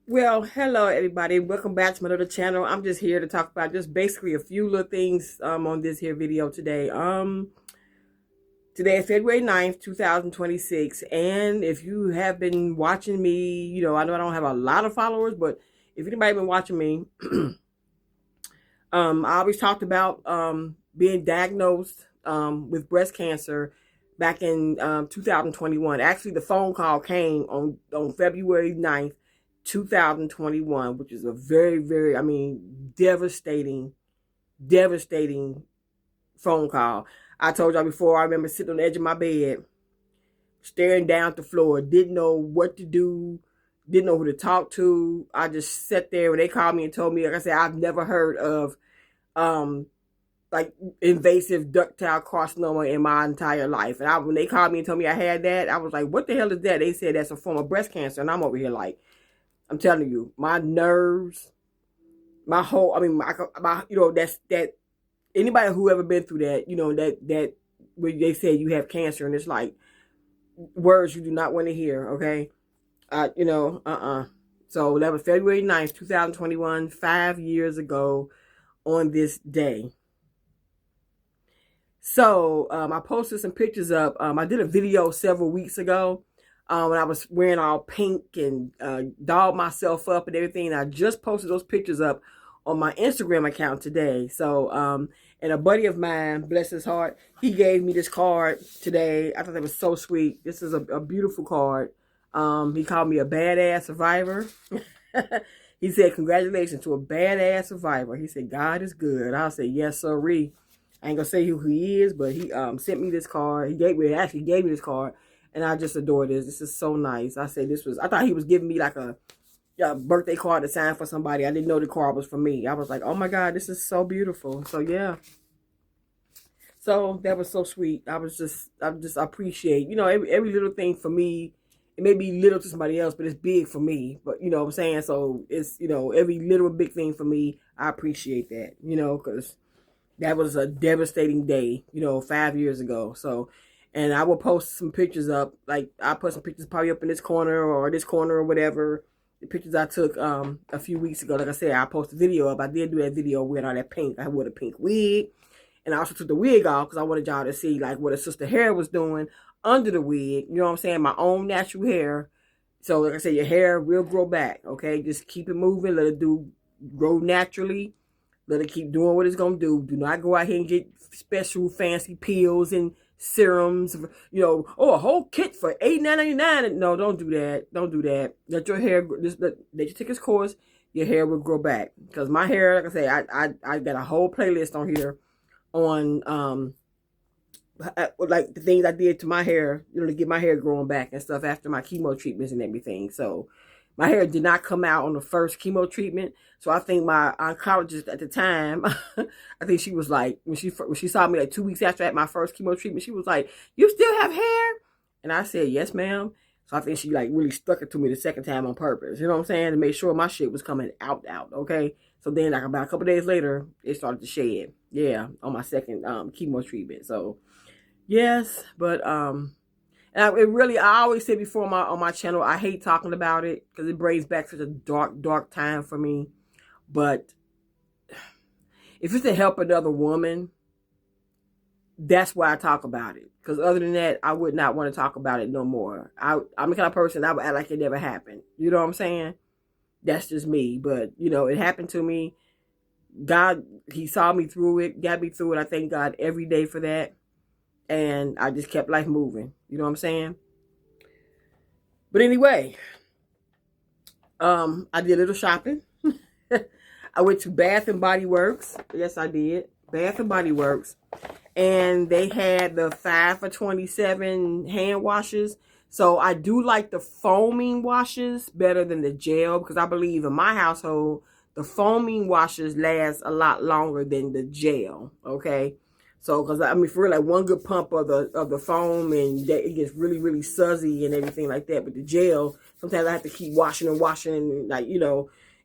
Well, hello everybody. Welcome back to my little channel. I'm just here to talk about just basically a few little things on this here video today. Today is February 9th, 2026, and if you have been watching me, I know I don't have a lot of followers, but if anybody been watching me, I always talked about being diagnosed with breast cancer back in 2021. Actually, the phone call came on February 9th, 2021, which is a very, very, devastating phone call. I told y'all before, I remember sitting on the edge of my bed, staring down at the floor, didn't know what to do, didn't know who to talk to. I just sat there when they called me and told me, like I said, I've never heard of um, like invasive ductile carcinoma in my entire life. And when they called me and told me I had that, I was like, what the hell is that? They said that's a form of breast cancer. And I'm over here like, I'm telling you, my nerves, my whole, that anybody who ever been through that, that where they say you have cancer and it's like words you do not want to hear, okay? So that was February 9th, 2021, 5 years ago on this day. So I posted some pictures up. I did a video several weeks ago when I was wearing all pink and dolled myself up and everything. And I just posted those pictures up on my Instagram account today. So, and a buddy of mine, bless his heart, he gave me this card today. I thought that was so sweet. This is a beautiful card. He called me a badass survivor. He said, congratulations to a badass survivor. He said, God is good. I'll say, yes, sirree. I ain't gonna say who he is, but he sent me this card. He actually gave me this card, and I just adore this. This is so nice. I thought he was giving me like a birthday card to sign for somebody. I didn't know the card was for me. I was like, oh my God, this is so beautiful. So yeah. So that was so sweet. I just appreciate, every little thing for me. It may be little to somebody else, but it's big for me. But you know what I'm saying? So it's, every little big thing for me, I appreciate that, because that was a devastating day, 5 years ago. So, and I will post some pictures up. Like I put some pictures probably up in this corner or this corner or whatever. The pictures I took a few weeks ago. Like I said, I posted a video up. I did do that video wearing all that pink. I wore a pink wig. And I also took the wig off because I wanted y'all to see like what a sister hair was doing under the wig. You know what I'm saying? My own natural hair. So like I said, your hair will grow back. Okay, just keep it moving. Let it grow naturally. Let it keep doing what it's gonna do. Do not go out here and get special fancy pills and serums. A whole kit for $8.99. No, don't do that. Don't do that. Let your hair let you take its course. Your hair will grow back. Because my hair, like I say, I got a whole playlist on here on like the things I did to my hair, to get my hair growing back and stuff after my chemo treatments and everything. So my hair did not come out on the first chemo treatment. So I think my oncologist at the time, I think she was like, when she saw me like 2 weeks after I had my first chemo treatment, she was like, you still have hair? And I said, yes, ma'am. So I think she like really stuck it to me the second time on purpose. You know what I'm saying? To make sure my shit was coming out. Okay. So then like about a couple days later, it started to shed. Yeah. On my second chemo treatment. So yes, but I always say before on my channel, I hate talking about it because it brings back such a dark time for me. But if it's to help another woman, that's why I talk about it. Because other than that, I would not want to talk about it no more. I'm the kind of person I would act like it never happened. You know what I'm saying? That's just me. But it happened to me. God, He saw me through it, got me through it. I thank God every day for that. And I just kept life moving. You know what I'm saying? But anyway, I did a little shopping. I went to Bath and Body Works. Yes, I did. Bath and Body Works. And they had the 5 for $27 hand washes. So I do like the foaming washes better than the gel because I believe in my household, the foaming washes last a lot longer than the gel. Okay. So, because for real, like one good pump of the foam and it gets really, really sudsy and everything like that. But the gel, sometimes I have to keep washing and like,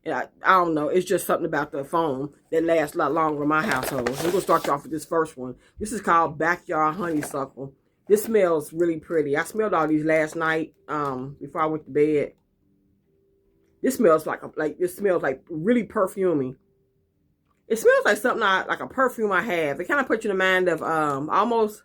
and I don't know. It's just something about the foam that lasts a lot longer in my household. We're going to start you off with this first one. This is called Backyard Honeysuckle. This smells really pretty. I smelled all these last night before I went to bed. This smells this smells like really perfumey. It smells like something like a perfume I have. It kind of puts you in the mind of almost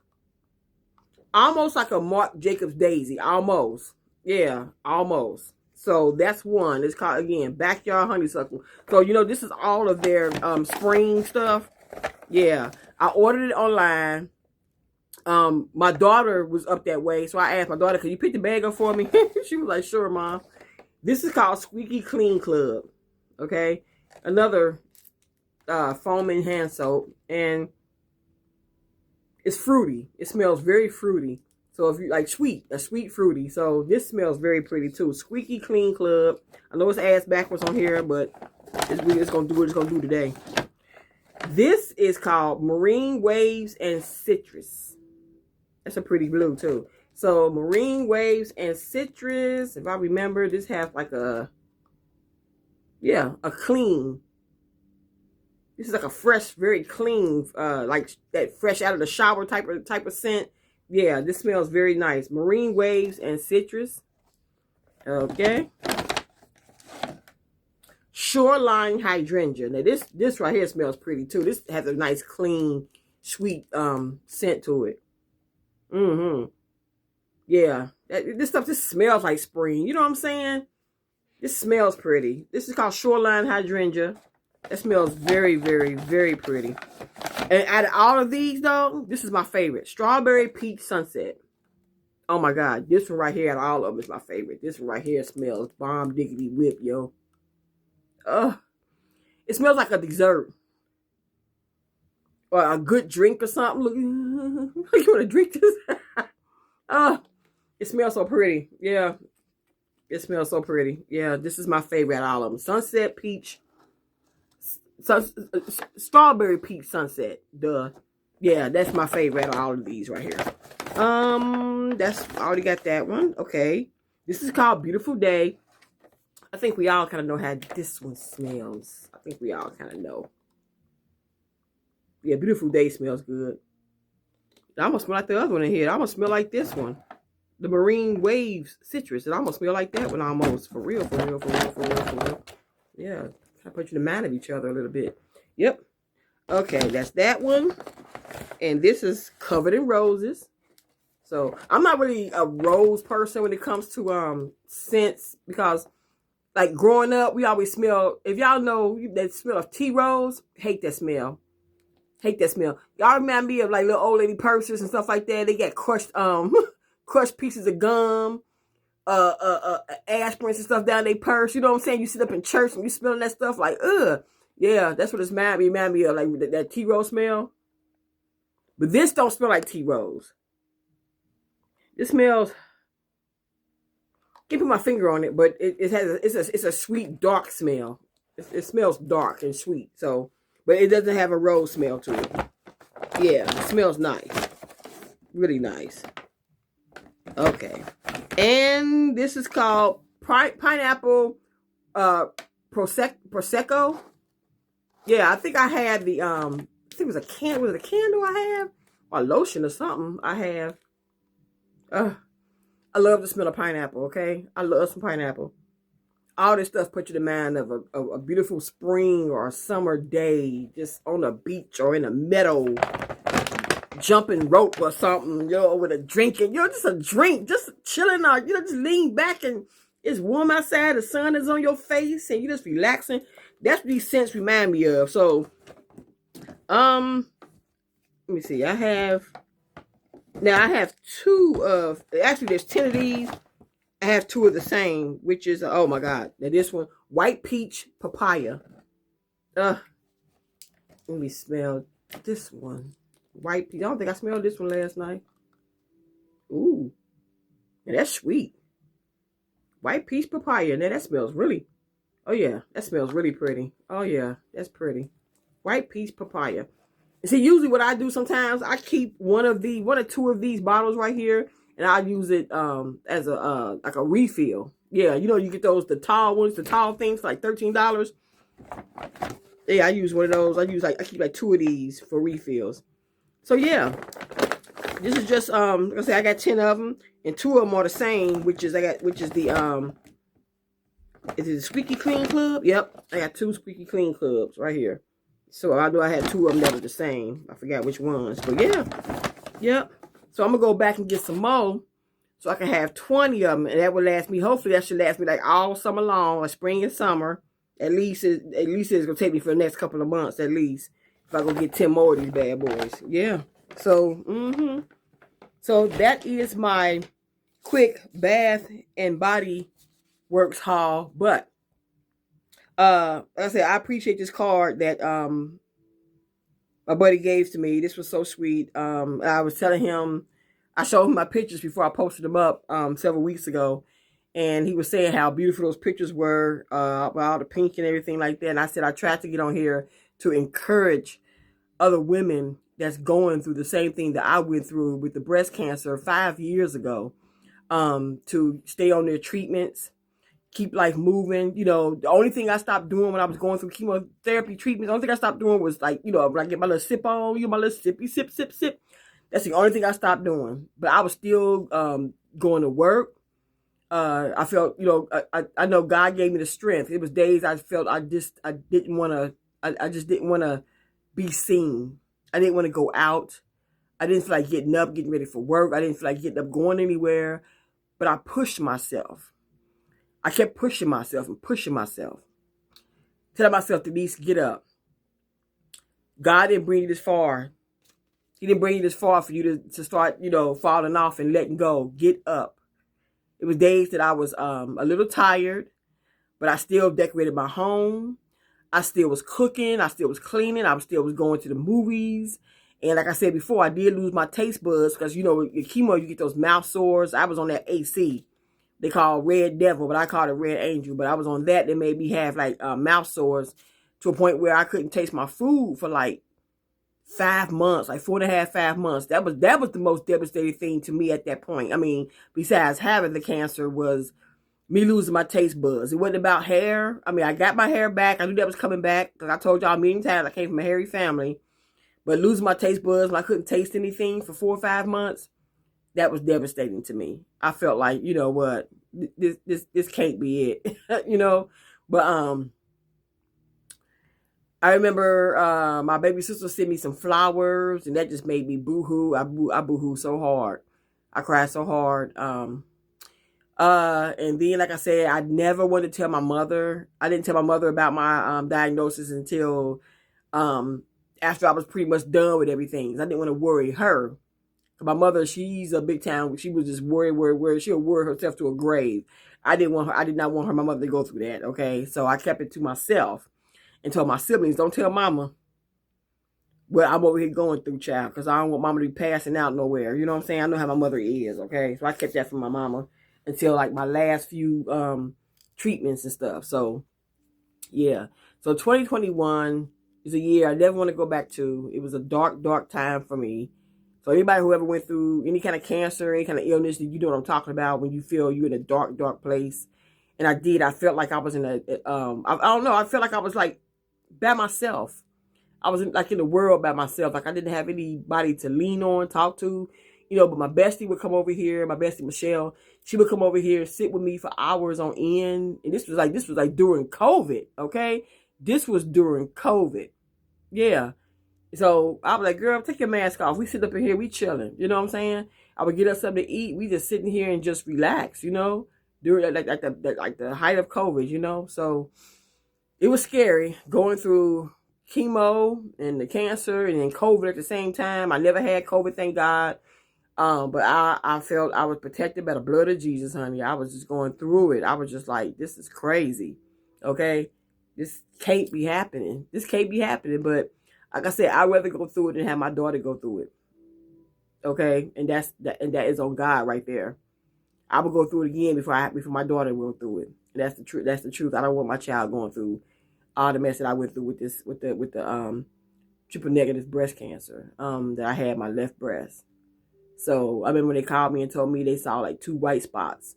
like a Marc Jacobs Daisy. Almost. Yeah, almost. So that's one. It's called, again, Backyard Honeysuckle. So, you know, this is all of their spring stuff. Yeah, I ordered it online. My daughter was up that way, so I asked my daughter, "Could you pick the bag up for me?" She was like, "Sure, Mom." This is called Squeaky Clean Club. Okay, another foaming hand soap, and it's fruity. It smells very fruity. So if you like a sweet fruity. So this smells very pretty too. Squeaky Clean Club. I know it's ass backwards on here, but it's gonna do what it's gonna do today. This is called Marine Waves and Citrus. That's a pretty blue too. So Marine Waves and Citrus. If I remember, this has like a clean. This is like a fresh, very clean, like that fresh out of the shower type of scent. Yeah, this smells very nice. Marine Waves and Citrus. Okay. Shoreline Hydrangea. Now this right here smells pretty too. This has a nice, clean, sweet scent to it. Yeah, this stuff just smells like spring. You know what I'm saying? This smells pretty. This is called Shoreline Hydrangea. It smells very, very, very pretty. And out of all of these, though, this is my favorite. Strawberry Peach Sunset. Oh, my God. This one right here out of all of them is my favorite. This one right here smells bomb diggity whip, yo. It smells like a dessert. Or a good drink or something. Look, you want to drink this? It smells so pretty. Yeah. It smells so pretty. Yeah, this is my favorite out of all of them. Sunset Peach. Strawberry Peach Sunset. Duh. Yeah, that's my favorite out of all of these right here. That's, I already got that one. Okay. This is called Beautiful Day. I think we all kind of know how this one smells. I think we all kind of know. Yeah, Beautiful Day smells good. It almost smell like the other one in here. It almost smell like this one. The Marine Waves Citrus. It almost smell like that one almost. For real, for real, for real, for real, for real. Yeah. I put you in the mind of each other a little bit. Yep. Okay, that's that one. And this is Covered in Roses. So I'm not really a rose person when it comes to scents, because like growing up, we always smell, if y'all know that smell of tea rose, hate that smell. Hate that smell. Y'all remind me of like little old lady purses and stuff like that. They got crushed crushed pieces of gum, aspirins and stuff down their purse. You know what I'm saying? You sit up in church and you smelling that stuff like, ugh. Yeah, that's what it's remind me of, like that tea rose smell. But this don't smell like tea rose. This smells, can't put my finger on it, but it's a sweet, dark smell. It smells dark and sweet. So, but it doesn't have a rose smell to it. Yeah, it smells nice. Really nice. Okay. And this is called Pineapple Prosecco. Yeah, I think I had the I think it was a candle. Was it a candle I have? Or lotion or something I have. I love the smell of pineapple, okay? I love some pineapple. All this stuff puts you in the mind of a beautiful spring or a summer day, just on a beach or in a meadow, jumping rope or something, with a drink, and just a drink, just chilling out, just lean back and it's warm outside, the sun is on your face, and you just relaxing. That's what these scents remind me of. So, let me see. I have two of, actually there's 10 of these. I have two of the same, which is, oh my God. Now this one, White Peach Papaya. Let me smell this one. White peach. I don't think I smelled this one last night. Ooh. And that's sweet. White Peach Papaya. Now that smells really, oh yeah, that smells really pretty. Oh yeah, that's pretty. White Peach Papaya. And see, usually what I do sometimes, I keep one or two of these bottles right here, and I use it as a like a refill. Yeah, you get the tall ones, the tall things for like $13. Yeah, I use one of those. I keep like two of these for refills. So yeah, this is just like I say, I got 10 of them, and two of them are the same, which is the Is it a Squeaky Clean Club? Yep, I got 2 Squeaky Clean Clubs right here. So I know I had 2 of them that were the same. I forgot which ones, but yeah, yep. So I'm gonna go back and get some more, so I can have 20 of them, and that will last me. Hopefully, that should last me like all summer long, or spring and summer. At least it's gonna take me for the next couple of months at least. If I go get 10 more of these bad boys, yeah. So, so that is my quick Bath and Body Works haul. But like I said, I appreciate this card that my buddy gave to me. This was so sweet. I was telling him, I showed him my pictures before I posted them up several weeks ago, and he was saying how beautiful those pictures were, with all the pink and everything like that. And I said I tried to get on here to encourage other women that's going through the same thing that I went through with the breast cancer 5 years ago, to stay on their treatments, keep life moving. You know, the only thing I stopped doing when I was going through chemotherapy treatment, the only thing I stopped doing was like, you know, when I get my little sip on, my little sippy, sip, sip, sip. That's the only thing I stopped doing. But I was still going to work. I felt, you know, I know God gave me the strength. It was days I felt I just didn't want to be seen. I didn't want to go out. I didn't feel like getting up, getting ready for work. I didn't feel like getting up, going anywhere. But I pushed myself. I kept pushing myself and pushing myself. Telling myself to at least get up. God didn't bring you this far. He didn't bring you this far for you to start, you know, falling off and letting go. Get up. It was days that I was a little tired, but I still decorated my home. I still was cooking. I still was cleaning. I still was going to the movies. And like I said before, I did lose my taste buds because, you know, with chemo, you get those mouth sores. I was on that AC. They call Red Devil, but I called it Red Angel. But I was on that. They made me have like mouth sores to a point where I couldn't taste my food for like 5 months, like 4.5, 5 months. That was the most devastating thing to me at that point. I mean, besides having the cancer, was me losing my taste buds. It wasn't about hair. I mean, I got my hair back. I knew that was coming back because I told y'all many times I came from a hairy family. But losing my taste buds when I couldn't taste anything for 4 or 5 months, that was devastating to me. I felt like, you know what, this can't be it, you know. But I remember my baby sister sent me some flowers, and that just made me boo-hoo. I boo-hoo so hard. I cried so hard. And then, like I said, I never wanted to tell my mother. I didn't tell my mother about my diagnosis until after I was pretty much done with everything. I didn't want to worry her. My mother, she's a big time. She was just worried. She'll worry herself to a grave. I did not want my mother to go through that. Okay, so I kept it to myself and told my siblings, "Don't tell mama what I'm over here going through, child, because I don't want mama to be passing out nowhere." You know what I'm saying? I know how my mother is. Okay, so I kept that from my mama until like my last few treatments and stuff. So yeah, so 2021 is a year I never want to go back to. It was a dark, dark time for me. So anybody who ever went through any kind of cancer, any kind of illness, you know what I'm talking about when you feel you're in a dark, dark place. And I did. I felt like I was in a, I don't know. I felt like I was like by myself. I was like in the world by myself. Like I didn't have anybody to lean on, talk to, you know. But my bestie would come over here. My bestie Michelle, she would come over here and sit with me for hours on end. And this was like during COVID. Okay, this was during COVID. Yeah. So I was like, girl, take your mask off. We sit up in here, we chilling. You know what I'm saying? I would get us something to eat. We just sitting here and just relax, you know, during like the height of COVID, you know. So it was scary going through chemo and the cancer and then COVID at the same time. I never had COVID, thank God. But I felt I was protected by the blood of Jesus, honey. I was just going through it. I was just like, this is crazy. Okay? This can't be happening. This can't be happening. But like I said, I'd rather go through it than have my daughter go through it. Okay? And that is on God right there. I would go through it again before my daughter will go through it. And that's the truth. That's the truth. I don't want my child going through all the mess that I went through with the triple negative breast cancer that I had my left breast. So I remember when they called me and told me they saw like 2 white spots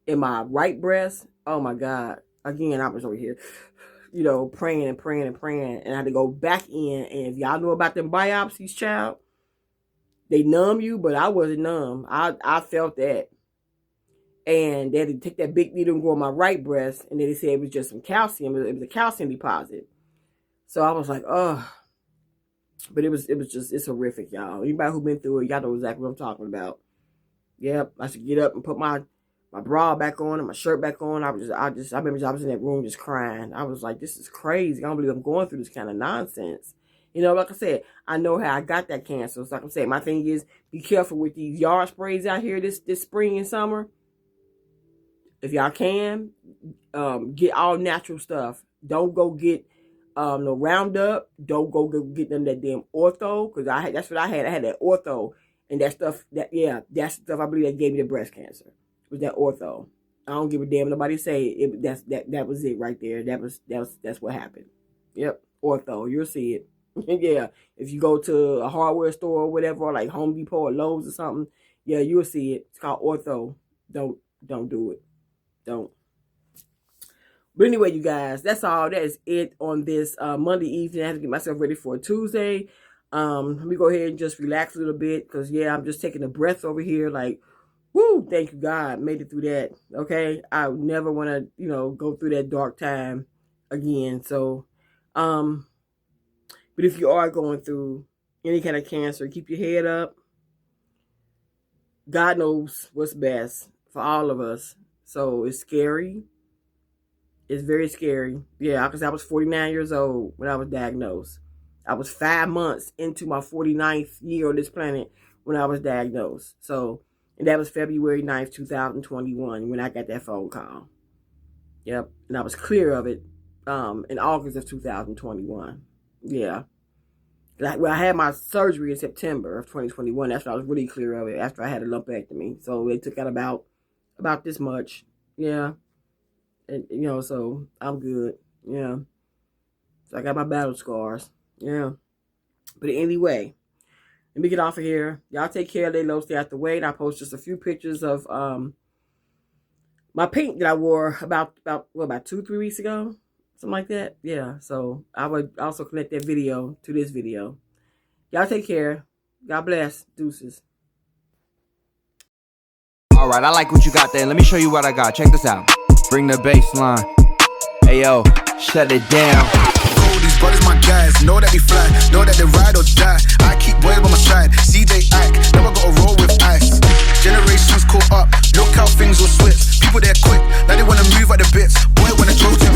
in my right breast. Oh my God. Again, I was over here, you know, praying and praying and praying. And I had to go back in. And if y'all know about them biopsies, child, they numb you, but I wasn't numb. I felt that. And they had to take that big needle and go on my right breast, and then they said it was just some calcium. It was a calcium deposit. So I was like, oh. But it was just, it's horrific, y'all. Anybody who been through it, y'all know exactly what I'm talking about. Yep, I should get up and put my bra back on and my shirt back on. I remember I was in that room just crying. I was like, this is crazy. I don't believe I'm going through this kind of nonsense. You know, like I said, I know how I got that cancer. So like I said, my thing is, be careful with these yard sprays out here this spring and summer. If y'all can, get all natural stuff. Don't go get no Roundup. Don't go get them that damn Ortho, because that's what I had. I had that Ortho, and that stuff. That's the stuff I believe that gave me the breast cancer. Was that Ortho? I don't give a damn. Nobody say it. That was it right there. That's what happened. Yep, Ortho. You'll see it. Yeah, if you go to a hardware store or whatever, or like Home Depot or Lowe's or something, yeah, you'll see it. It's called Ortho. Don't do it. Don't. But anyway, you guys, that's all. That is it on this Monday evening. I have to get myself ready for a Tuesday. Let me go ahead and just relax a little bit, because yeah, I'm just taking a breath over here. Like, woo! Thank you, God, made it through that. Okay, I would never want to, go through that dark time again. So, but if you are going through any kind of cancer, keep your head up. God knows what's best for all of us. So it's scary. It's very scary. Yeah, because I was 49 years old when I was diagnosed. I was 5 months into my 49th year on this planet when I was diagnosed. So, and that was February 9th, 2021, when I got that phone call. Yep. And I was clear of it in August of 2021. Yeah. I had my surgery in September of 2021. That's when I was really clear of it, after I had a lumpectomy. So they took out about this much. Yeah. And, so I'm good. Yeah. So I got my battle scars. Yeah. But anyway, let me get off of here. Y'all take care. Lay low, stay out the way. And I post just a few pictures of my paint that I wore about 2-3 weeks ago. Something like that. Yeah. So I would also connect that video to this video. Y'all take care. God bless. Deuces. Alright, I like what you got there. Let me show you what I got. Check this out. Bring the bass line. Hey yo, shut it down. These brothers my guys, know that they fly, know that they ride or die. I keep boys by my side, CJ act, never gotta roll with ice. Generations caught up, look how things will switch. People they're quick, now they wanna move at the bits. Boy wanna go to